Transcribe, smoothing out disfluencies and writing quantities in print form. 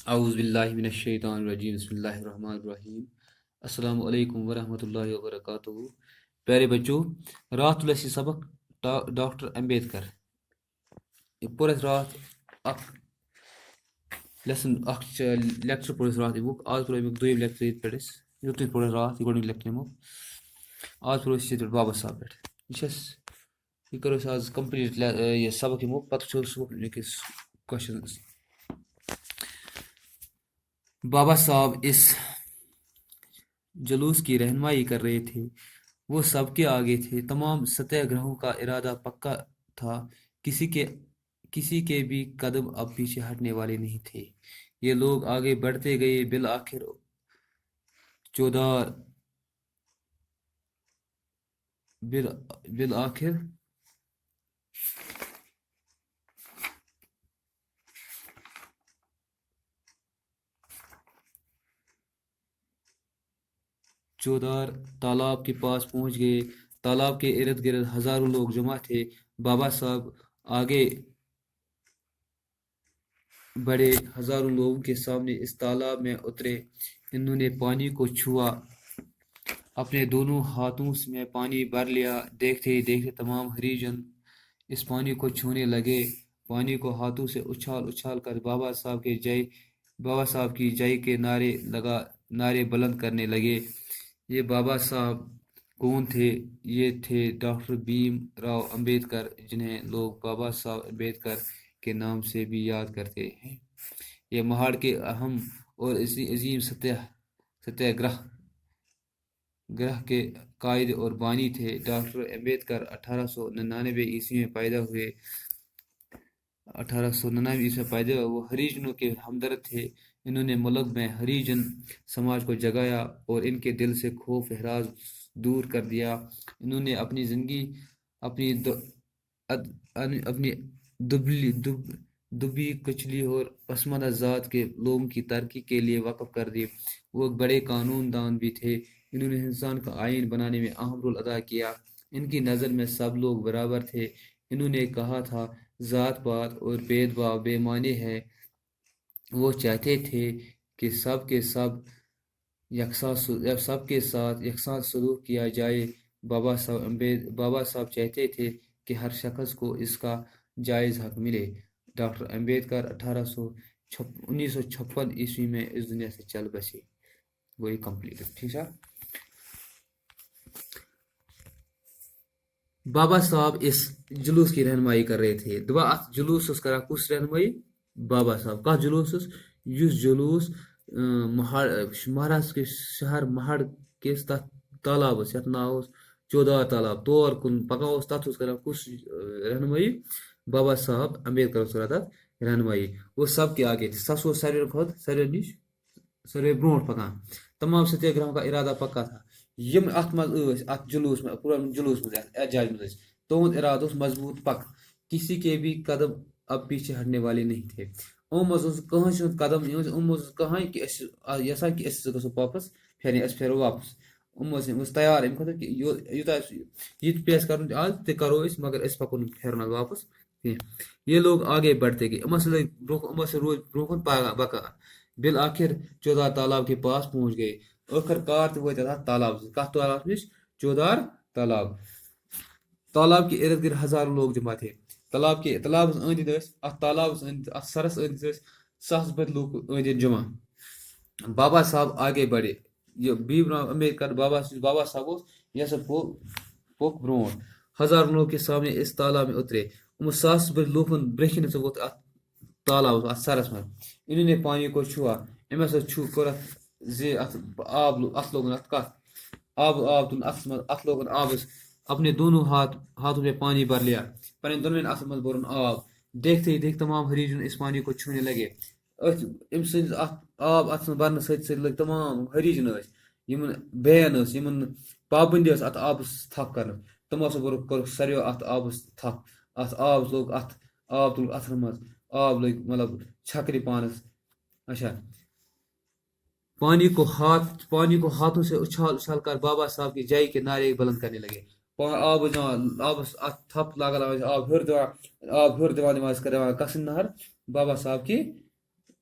اعوذ باللہ من الشیطان الرجیم بسم اللہ الرحمن الرحیم السلام علیکم ورحمۃ اللہ وبرکاتہ. پیارے بچوں، رات تلسی سبق ڈاکٹر امبیدکر یہ پور اَسہِ رات اکھ لیسن اکھ لیکچر پور اَسہِ رات امیُک آز پوٚر امیُک دوٚیِم لیکچر ییٚتہِ پٮ۪ٹھ اَسہِ یوٚتُے پوٚر اَسہِ رات یہِ گۄڈٕنیُک لیکچر نِمو. آز پوٚر اَسہِ ییٚتہِ پٮ۪ٹھ بابا صاحب پٮ۪ٹھ یہِ چھِ اَسہِ یہِ کَرو أسۍ آز کَمپلیٖٹ یہِ سبق یِمو پَتہٕ وٕچھو صُبحُک أکِس کوسچنٕز. بابا صاحب اس جلوس کی رہنمائی کر رہے تھے. وہ سب کے آگے تھے. تمام ستیہ گرہوں کا ارادہ پکا تھا. کسی کے بھی قدم اب پیچھے ہٹنے والے نہیں تھے. یہ لوگ آگے بڑھتے گئے. بالآخر چودار تالاب کے پاس پہنچ گئے. تالاب کے ارد گرد ہزاروں لوگ جمع تھے. بابا صاحب آگے بڑے. ہزاروں لوگوں کے سامنے اس تالاب میں اترے. انہوں نے پانی کو چھوا. اپنے دونوں ہاتھوں میں پانی بھر لیا. دیکھتے ہی دیکھتے تمام ہریجن اس پانی کو چھونے لگے. پانی کو ہاتھوں سے اچھال کر بابا صاحب کی جائی کے نعرے بلند کرنے لگے. یہ بابا صاحب کون تھے؟ یہ تھے ڈاکٹر بھیم راؤ امبیڈکر، جنہیں لوگ بابا صاحب امبیڈکر کے نام سے بھی یاد کرتے ہیں. یہ مہاڑ کے اہم اور عظیم ستیہ گرہ کے قائد اور بانی تھے. ڈاکٹر امبیڈکر 1899 میں پیدا ہوئے. وہ ہریجنوں کے ہمدرد تھے. انہوں نے ملک میں ہریجن سماج کو جگایا اور ان کے دل سے خوف احراج دور کر دیا. انہوں نے اپنی زندگی اپنی دبی کچلی اور پسماندہ ذات کے لوگوں کی ترقی کے لیے وقف کر دی. وہ ایک بڑے قانون دان بھی تھے. انہوں نے ہندوستان کا آئین بنانے میں اہم رول ادا کیا. ان کی نظر میں سب لوگ برابر تھے. انہوں نے کہا تھا ذات پات اور بید بھاؤ بے معنی ہے. وہ چاہتے تھے کہ سب کے ساتھ یکساں سلوک کیا جائے. بابا صاحب چاہتے تھے کہ ہر شخص کو اس کا جائز حق ملے. ڈاکٹر امبیڈکر 1956 میں اس دنیا سے چل بسے. وہی کمپلیٹ ہے. ٹھیک ہے. بابا صاحب اس جلوس کی رہنمائی کر رہے تھے. جلوس کرا کس رہنمائی؟ بابا صاحب. کا جلوس یس جلوس مہاراشٹر کے شہر مہاڑ کس تک تالاب یتھ ناو چودار تالاب تور کن پکان تک کران کس رہنمائی؟ بابا صاحب امبیڈکر تک رہنمائی. وہ سب کے آگے تھے. سس ساروی نش ساروی برونٹ پکان. تمام ستیہ گرہوں کا ارادہ پکا تھا. یم ات جلوس میں پورا جلوس میں احتجاج میں تہد ارادہ مضبوط پک. کسی کے بھی قدم اب پیچھے ہٹنے والے نہیں تھے. کہن قدم کہاں کہ یسان کہ گھو واپس پھیرنے پھیرو واپس. تیار امہ خاطر کہ یہ پیس کر آج تہ کرو مگر اس پکو پھیرنا واپس. یہ لوگ آگے بڑھتے گئے. روز برو بکان. بالآخر چودار تالاب کے پاس پہنچ گئے. ٲخر کار تہ وٲتۍ اتھ تالاب کتھ تالاب نش؟ چودار تالاب. تالاب کے ارد گرد ہزاروں لوگ جمع تھے. تالاب أنٛدۍ أنٛدۍ اتھ تالابس اتھ سرس أنٛدۍ ساس بٔدۍ لوگ أنٛدۍ جمع. بابا صاحب آگے بڑھے. یہ بھیم راؤ امبیڈکر بابا صاحب یہ سا پوک برونٹ. ہزاروں لوگ کے سامنے اس تالاب میں اترے. ساس بٔدۍ لوکن برکن ووت اتھ تالاب اتھ سرس من. انہوں نے پانی کو چھوا. ام کور آب ات لوگن ات کت آب تل ات لوگن آبس. اپنے دونوں ہاتھوں میں پانی بھر لیا. پنن دونوین اتھ مز بورن آب. دیکھتے ہی دیکھتے تمام ہریجن اس پانی کو چھونے لگے. ام سند آب ات برن ست لگ تمام ہریجن یمن بین یمن پابندی ات آبس تھپ کرن تمو کور ساروی ات آبس تھپ. ات آب لوگ آب تل اتھن مز. آب لگ مطلب چھکری پانس. اچھا پانی کو ہاتھوں سے اچھال کر بابا صاحب کی جائی کے نعرے بلند کرنے لگے. آبس تھپ لاگان آب ہر دِوان کسن نہر بابا صاحب کی